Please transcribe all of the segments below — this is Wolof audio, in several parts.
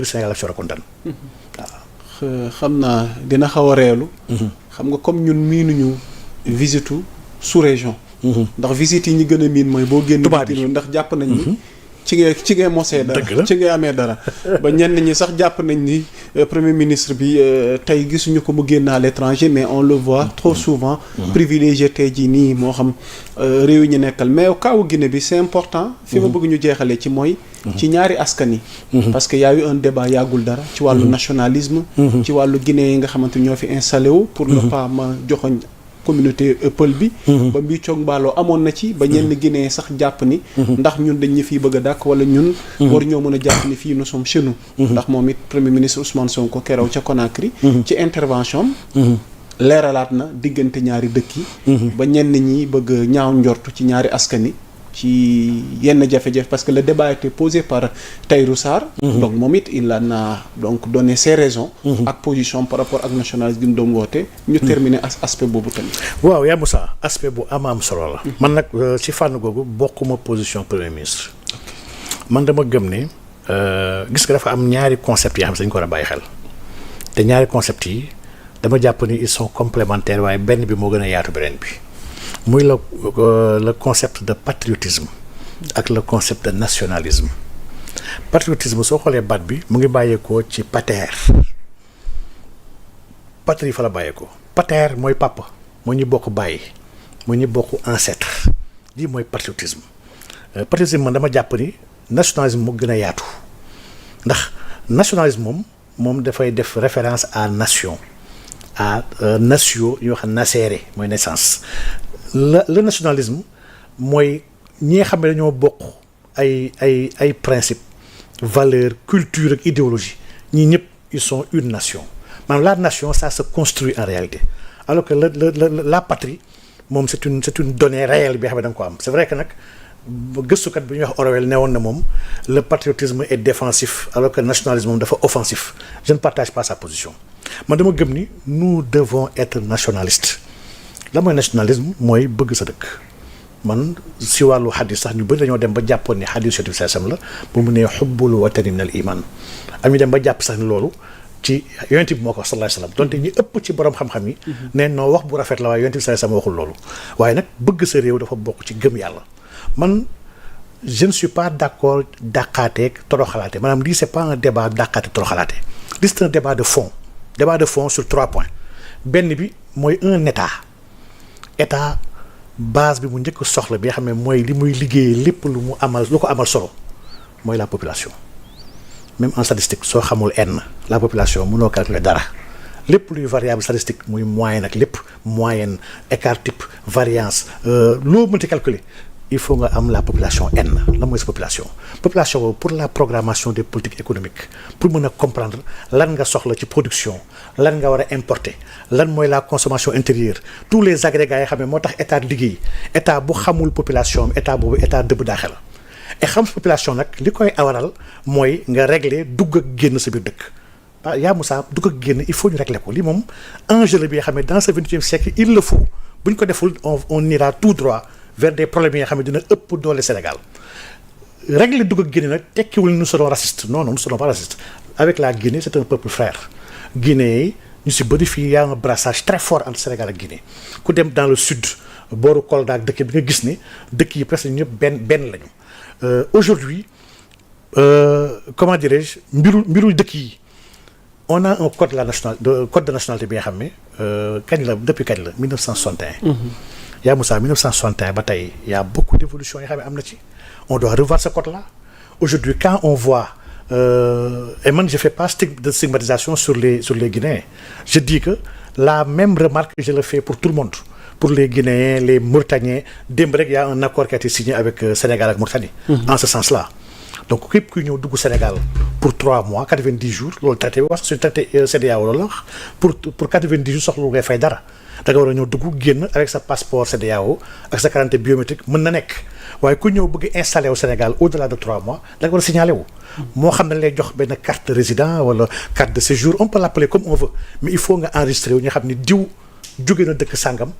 Sénégal ci war a kontaan. xam naa dina xaw a reelu. xam nga comme ñun miinuñu visitu sous-région. ndax visite yi ñu gën a miin mooy boo génn. tubaab yi ndax jàpp nañ ni. ci ngay mosee dara ci ngay amee dara ba ñenn ñi sax jàpp nañ ni premier ministre bi tey gisuñu ko mu génn à l'étranger mais on le voit trop souvent privilégié tey jii nii moo xam réew ñu nekkal mais kaawu Guinée bi c'est important fi ma bëgg ñu jeexalee ci mooy ci ñaari askan yi parce que y a eu un débat yàggul dara ci wàllu nationalisme ci wàllu Guinée yi nga xamante ñoo fi installé wu pour ne pas ma joxoñ communauté pël bi ba mbii coog mbaaloo amoon na ci ba ñenn Guinée sax jàpp ni ndax ñun dañ ñu fii bëgg a dàkk wala ñun war ñoo mën a jàpp ni fii nous sommes chez nous ndax moom it premier ministre Ousmane Sonko keroog ca Conakry ci intervention leeralaat na diggante ñaari dëkk yi ba ñenn ñi bëgg ñaaw njortu ci ñaari askan yi ci yenn jafe-jafe parce que le débat a été posé par Tahirou Sarr donc moom it il en a donc donné ses raisons ak position par rapport ak nationalisme gi mu doon woote ñu terminer aspect boobu tamit waaw yaa Moussa aspect bu am solo la man nag ci fànn googu bokkuma position premier ministre man dama gëm ne gis nga dafa am ñaari concept yi xam ne dañu ko war a bàyyi xel te ñaari concept yi dama jàpp ni ils sont complémentaires waaye benn bi moo gën a yaatu beneen bi muy le concept de patriotisme ak le concept de nationalisme patriotisme soo xoolee baat bi mu ngi bàyyeekoo ci pater patrie fa la bàyyeekoo pater mooy papa moo ñu bokk bàyyi moo ñu bokk ancêtre lii mooy patriotisme patriotisme man dama jàpp ni nationalisme moo gën a yaatu ndax nationalisme moom dafay def référence à nation à natio yoo xam nasere mooy naissance le nationalisme mooy ñi nga xam ne dañoo bokk ay principe valeur culture ak idéologie ñii ñëpp ils sont une nation maanaam la nation ça se construit en réalité alors que la patrie moom c'est une donnée réelle bi nga xam ne da nga ko am c'est vrai que nag gëstukat bi ñuy wax Orwell ne woon na moom le patriotisme est défensif alors que le nationalisme moom dafa offensif je ne partage pas sa position man dama gëm ni nous devons être nationalistes la mooy nationalisme mooy bëgg sa dëkk man si wàllu xadis sax ñu bëri dañoo dem ba jàppoon ni xadis yonent bi sallallahu alayhi wasallam la bu mu nee xubbul watani min al iman am ñu dem ba jàpp sax ni loolu ci yonent bi moo ko wax sallallahu alayhi wasallam donte ñi ëpp ci borom xam-xam yi neen noo wax bu rafet la waaye yonent bi sallallahu alayhi wasallam waxul loolu waaye nag bëgg sa réew dafa bokk ci gëm yàlla man je ne suis pas d'accord dàqaateeg toroxalaate maanaam lii c'est pas un débat dàqaate toroxalaate lii c'est un débat de fond sur 3 points benn bi mooy un état base bi mu njëkk soxla bi nga xam ne mooy li muy liggéeyee lépp lu ko amal solo mooy la population même en statistique soo xamul n la population mënoo calculer dara lépp luy variable statistique muy moyenne ak lépp moyenne écart type variance loo mënti calculer il faut nga am la population n la mooy sa population boobu pour la programmation des politiques économiques pour mën a comprendre lan nga soxla ci production lan nga war a importer lan mooy la consommation intérieure tous les agrégats yi xam ne moo tax état liggéey état bu xamul population am état boobu état dëbb daaxe la et xam sa population nag li koy awaral mooy nga régler dugg ak génn sa biir dëkk yaa Moussa dugg ak génn il faut ñu régler ko lii moom enjeu la bi nga xam ne dans ce 21e siècle il le faut bu ñu ko deful on ira tout droit vers des problèmes yi nga xam ne dina ëpp doole Sénégal régler dugg ak Guinée nag tekkiwul nous serons racistes non nous serons pas racistes avec la Guinée c'est un peuple frère Guinée yi ñu si bëri fii y a un brassage très fort entre Sénégal ak Guinée ku dem dans le sud booru Kolda ak dëkk bi nga gis ni dëkk yi presque ñëpp benn lañu aujourd'hui comment dirais-je mbiru dëkk yi on a un code de nationalité bi nga xam ne kañ la depuis kañ la 1961 yaa Moussa 1961 ba tey y a beaucoup d'évolutions yoo xam ne am na ci on doit revoir ce code-là aujourd'hui quand on voit et man je fais pas de stigmatisation sur les Guinéens je dis que la même remarque je le fais pour tout le monde pour les Guinéens les Mauritaniens démb rek y a un accord qui a été signé avec Sénégal ak Mauritanie en ce sens-là donc képp kuy ñëw dugg Sénégal pour 3 mois 90 jours loolu traité bi wax suñu traité CEDEAO loolu la wax pour 90 jours soxla lu ngay fay dara da nga war a ñëw dugg génn avec sa passeport CEDEAO ak sa carte biométrique mën na nekk waaye ku ñëw bëgg installé wu Sénégal au-delà de 3 mois da nga war a signalé wu moo xam ne lay jox benn carte de résident wala carte de séjour on peut l'appeler comme on veut mais il faut nga enregistré wu ñu xam ne diw jóge na dëkk sàngam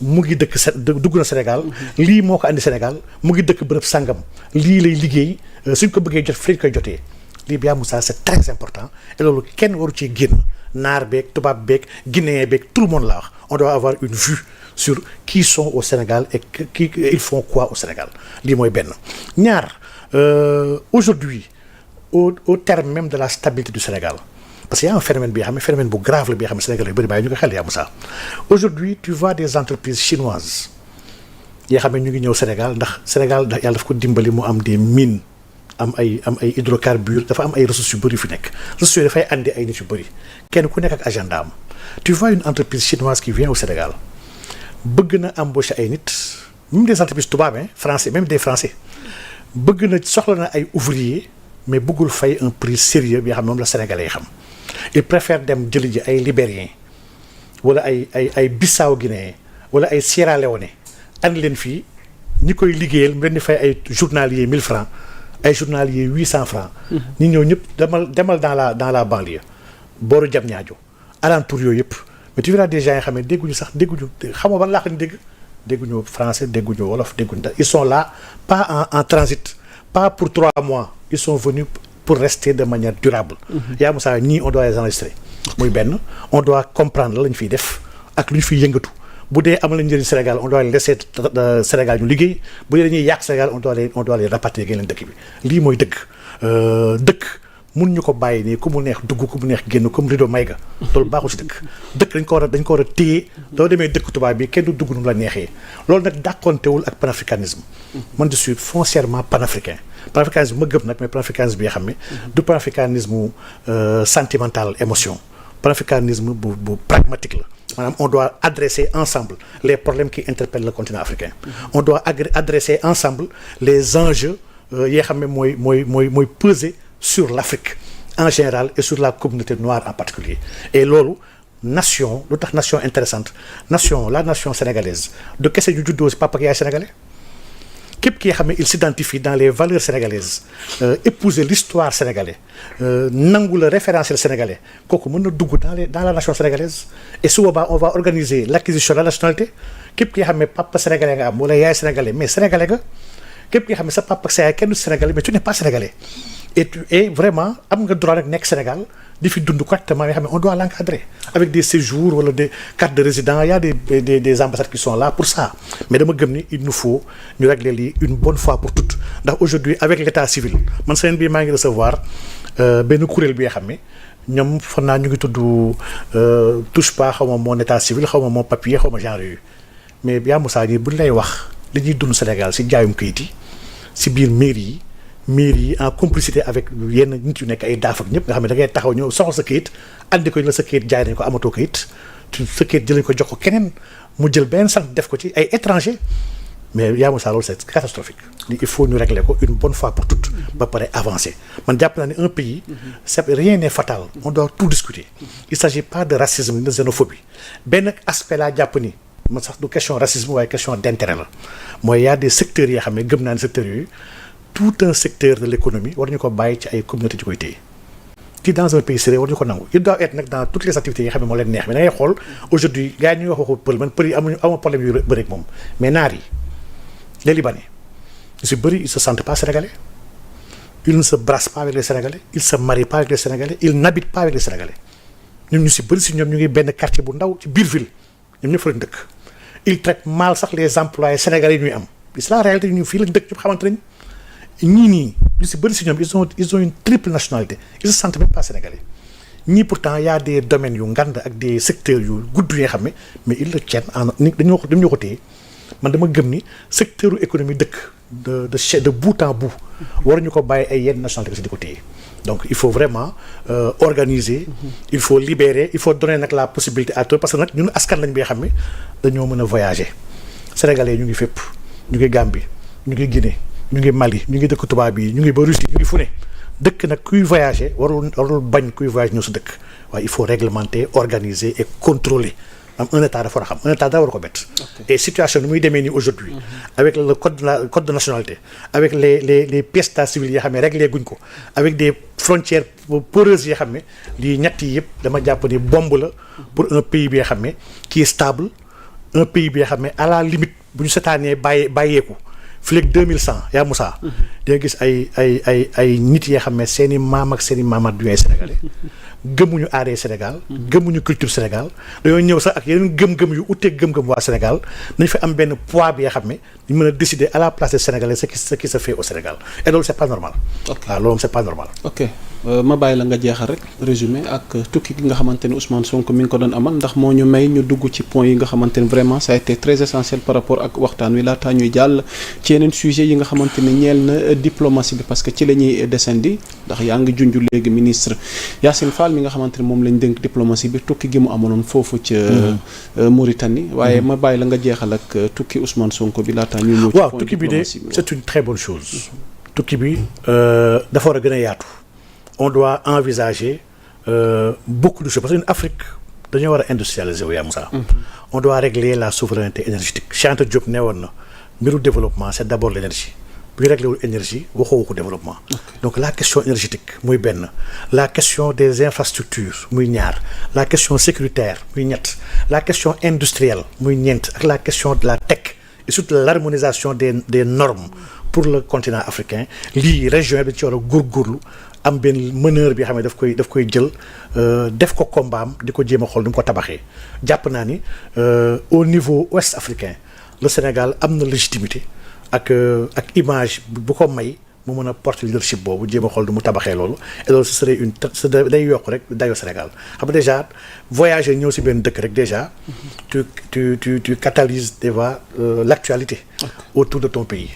mu ngi dugg na Sénégal lii moo ko andi Sénégal mu ngi dëkk bërëb sàngam lii lay liggéey suñ ko bëggee jot fi lañ koy jotee lii bi Moussa c'est très important et loolu kenn waru ci génn naar beeg tubaab beeg guinéen beeg tout le monde la wax on doit avoir une vue sur qui sont au Sénégal et qui ils font quoi au Sénégal lii mooy benn. ñaar aujourd'hui au terme même de la stabilité du Sénégal parce qu'il y a un phénomène bi nga xam ne phénomène bu grave la bi nga xam ne Sénégal yu bëri bàyyi ñu ko xel yaa Moussa aujourd'hui tu vois des entreprises chinoises yoo xam ne ñu ngi ñëw Sénégal ndax Sénégal yàlla daf ko dimbali mu am des mines am ay hydrocarbures dafa am ay ressources yu bëri fi nekk ressources yooyu dafay andi ay nit yu bëri kenn ku nekk ak agenda am tu vois une entreprise chinoise qui vient au Sénégal bëgg na embaucher ay nit même des entreprises tubaab français même des français bëgg na soxla na ay ouvriers mais bëggul fay un prix sérieux bi nga xam ne moom la Sénégalais yi xam il préfère dem jëli ji ay Libériens wala ay Bissau Guinéen wala ay Sierra Leone andi leen fii ñi koy liggéeyal mu leen di fay ay journaliers 1000 francs ay journaliers 800 francs ñi ñëw ñëpp demal dans la banlieue booru Diamniadio alentour yooyu yëpp mais tu verras des gens yi xam ne dégguñu xam nga ban laa xam ne dégguñu français dégguñu wolof dégguñu ils sont là pas en transit pas pour 3 mois ils sont venus pour rester de manière durable yaa Moussa ñii on doit les enregistrer muy benn on doit comprendre la ñu fiy def ak lu ñu fiy yëngatu bu dee amal nañu njëriñ Sénégal on doit les laisser Sénégal ñu liggéey bu dee dañuy yàq Sénégal on doit les rapatrier génn leen dëkk bi lii mooy dëkk mun ñu ko bàyyi nii ku mu neex dugg ku mu neex génn comme rideau may ga loolu baaxul si dëkk dañ ko war a téye doo demee dëkk tubaab bi kenn du dugg nu la neexee loolu nag dàqontewul ak panafricanisme man je suis foncièrement panafricanisme ma gëm nag mais panafricanisme bi nga xam ne du panafricanisme sentimental émotion panafricanisme bu pragmatique la maanaam on doit adresser ensemble les problèmes qui interpellent le continent africain on doit adresser ensemble les enjeux yi nga xam ne mooy peser sur l'Afrique en général et sur la communauté noire en particulier et loolu nation lu tax nation intéressante la nation sénégalaise de kese ñu juddoo si papa ak yaay sénégalais képp ki nga xam ne il s'identifie dans les valeurs sénégalaises épouser l'histoire sénégalaise nangu le référentiel sénégalais kooku mën na dugg dans la nation sénégalaise et su boobaa on va organiser l'acquisition de la nationalité képp ki nga xam ne papa sénégalais nga am wala yaay sénégalais mais sénégalais nga képp ki nga xam ne sa papa ak sa yaay kenn du sénégalais mais tu n'es pas sénégalais et vraiment am nga droit nag nekk Sénégal di fi dund correctement yoo xam ne on doit l'encadrer avec des séjours wala des cartes de résident il y a des ambassades qui sont là pour ça mais dama gëm ni il nous faut ñu régler lii une bonne fois pour toutes ndax aujourd'hui avec l'état civil man semaine bii maa ngi recevoir benn kuréel bi nga xam ne ñoom fan naa ñu ngi tudd touche pas xaw ma mon état civil xaw ma mon papier xaw ma genre yooyu mais yaa Moussa nii buñ lay wax li ñuy dund Sénégal si jaayum kayit yi si biir mairie yi en complicité avec yenn nit yu nekk ay daaf ak ñëpp nga xam ne da ngay taxaw ñëw soxla sa kayit andi ko la sa kayit jaay nañ ko amatoo kayit sa kayit jëlañ ko jox ko keneen mu jël benn sant def ko ci ay étranger mais yaa Moussa loolu c'est catastrophique il faut ñu régler ko une bonne fois pour toutes ba pare avancer man jàpp naa ne un pays c'est rien n'est fatal on doit tout discuter il s'agit pas de racisme de xénophobie benn aspect laa jàpp ni man sax du question racisme waaye question d'intérêt la mooy y a des secteurs yoo xam ne gëm naa ne secteurs yooyu tout un secteur de l'économie war ñu ko bàyyi ci ay communautés yu koy téye ci dans un pays sérieux war ñu ko nangu il doit être nag dans toutes les activités yi nga xam ne moo leen neex mais da ngay xool aujourd'hui gars yi ñu ngi wax waxu pël man pël yi amuñu problème yu bëri ak moom mais naar yi les Libanais ñu si bëri ils se sentent pas sénégalais ils ne se brassent pas avec les Sénégalais ils se marient pas avec les Sénégalais ils n'habitent pas avec les Sénégalais ñoom ñu si bëri si ñoom ñu ngi benn quartier bu ndaw ci biir ville ñoom ñëpp fa lañ dëkk ils traitent mal sax les employés sénégalais yi ñuy am c'est la réalité ñu fii lañ dëkk ñëpp xamante nañ ñii ñu si bëri si ñoom ils ont une triple nationalité ils se sentent même pas sénégalais ñii pourtant y a des domaines yu ngand ak des secteurs yu gudd yi nga xam ne mais ils le tiennent en dañoo ko téye man dama gëm ni secteur économie dëkk de bout en bout waruñu ko bàyyi ay yenn nationalité si di ko téye donc il faut vraiment organiser il faut libérer il faut donner nag la possibilité à tout parce que nag ñun askan lañ bi nga xam ne dañoo mën a voyager sénégalais ñu ngi fépp ñu ngi Gambie ñu ngi Guinée ñu ngi Mali ñu ngi dëkk tubaab yi ñu ngi ba Russie ñu ngi fu ne dëkk nag kuy voyager warul bañ kuy voyager ñëw sa dëkk waaye il faut réglementer organiser et contrôler am un état dafa war a xam un état daa war a ko bett et situation ni muy demee nii aujourd'hui avec le code de nationalité avec les pièces d'état civil yoo xam ne réglé guñ ko avec des frontières poreuses yoo xam ne lii ñett yi yëpp dama jàpp ni bombe la pour un pays bi nga xam ne qui est stable un pays bi nga xam ne à la limite bu ñu setaanee bàyyeeku fii ak 2100 yaa Moussa. di nga gis ay nit yoo xam ne seen i maam ak seen i maamaat du ñooy sénégalais gëmuñu aadee Sénégal. gëmuñu culture Sénégal dañoo ñëw sax ak yeneen gëm-gëm yu uteeg gëm-gëm waa Sénégal nañ fi am benn poids bi nga xam ne ñu mën a décider à la place des Sénégalais ce qui se fait au Sénégal et loolu c'est pas normal. waaw loolu c'est pas normal. ok ma bàyyi la nga jeexal rek résumé ak tukki gi nga xamante ne Ousmane Sonko mi ngi ko doon amal ndax moo ñu may ñu dugg ci point yi nga xamante ne vraiment ça a été très essentiel par rapport ak waxtaan wi laataa ñuy jàll ci yeneen sujet yi nga xamante ne ñeel na diplomatie bi parce que ci la ñuy descendi ndax yaa ngi junj léegi ministre Yacine Fall mi nga xamante ne moom lañ dénk diplomatie bi tukki gi mu amaloon foofu ca Mauritanie waaye ma bàyyi la nga jeexal ak tukki Ousmane Sonko bi laataa ñuy ñëw ci waaw tukki bi de c'est une très bonne chose tukki bi dafa war a gën a yaatu on doit envisager beaucoup de choses parce que Afrique dañoo war a industrialiser wu yaa Moussa. On doit régler la souveraineté énergétique Cheikh Anta Diop ne woon na mbiru développement c'est d'abord l'énergie bu ñu réglé wul énergie waxoo ko développement. Donc la question énergétique muy benn la question des infrastructures muy ñaar la question sécuritaire muy ñett la question industrielle muy ñeent ak la question de la tech et surtout l'harmonisation des normes pour le continent africain lii région bi ci war a góorgóorlu am benn meneur bi xam ne daf koy jël def ko combat am di ko jéem a xool ni mu ko tabaxee jàpp naa ni au niveau ouest africain le Sénégal am na légitimité ak image bu ko may mu mën a porter leadership boobu jéem a xool ni mu tabaxee loolu et loolu ce serait day yokk rek dayo Sénégal xam nga déjà voyager ñëw si benn dëkk rek déjà tu catalyses déjà l'actualité autour de ton pays.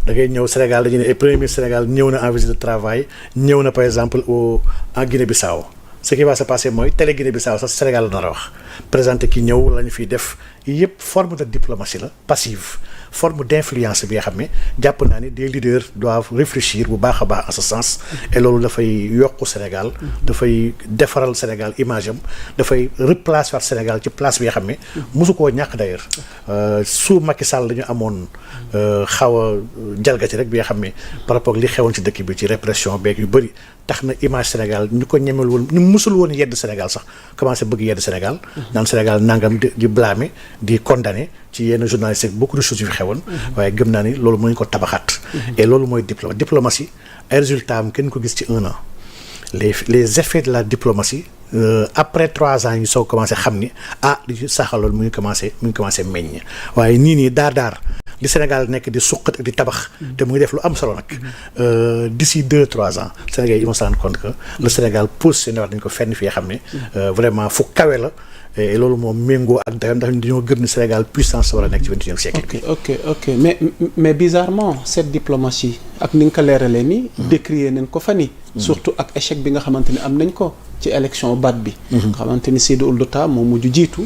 da ngay ñëw Sénégal dañu ne premier ministre Sénégal ñëw na en visite de travail ñëw na par exemple en Guinée-Bissau ce qui va se passer mooy télé Guinée-Bissau sax Sénégal la nar a wax présenter ki ñëw la ñu fiy def yëpp forme de diplomatie la passive forme d'influence bi nga xam ne jàpp naa ni des leaders doivent réfléchir bu baax a baax en ce sens et loolu dafay yokku Sénégal dafay defaral Sénégal image am dafay replacer waat Sénégal ci place bi nga xam ne mosu koo ñàkk d'ailleurs sous Macky Sall dañu amoon xaw a jalgati rek bi nga xam ne par rapport li xewoon ci dëkk bi ci répression beeg yu bëri tax na image Sénégal ñu ko ñemel woon ñu musul woon yedd Sénégal sax commencé bëgg yedd Sénégal naan Sénégal nangam di blâmer di condamner ci yenn journalistes beaucoup de choses yu fi xewoon waaye gëm naa ni loolu mënuñu ko tabaxaat et loolu mooy diplomatie ay résultats am kenn ko gis ci 1 an les effets de la diplomatie après 3 ans ñu soog commencé xam ni li saxaloon mu ngi commencé meññ waaye nii daar li Sénégal nekk di suqat ak di tabax te mu ngi def lu am solo nag d'ici 2-3 ans Sénégal yi vont se rendre compte que le Sénégal positionné war nañu ko fenn fii xam ne vraiment fu kawe la et loolu moom méngoo ak dayam ndax dañoo gëm ne Sénégal puissance war a nekk ci 21e siècle. ok mais bizarrement cette diplomatie ak ni nga ko leeralee nii. décrier nañ ko fan yi surtout ak échec bi nga xamante ni am nañ ko ci élection baat bi. nga xamante ni Seydou Ould Tah moo mujj jiitu.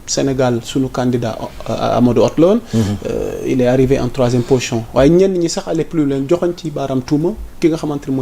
Sénégal sunu candidat Amadou Hott la woon. Il est arrivé en 3e position waaye ñenn ñi sax aller plus loin joxoñ ci baaraam tuuma ki nga xamante ni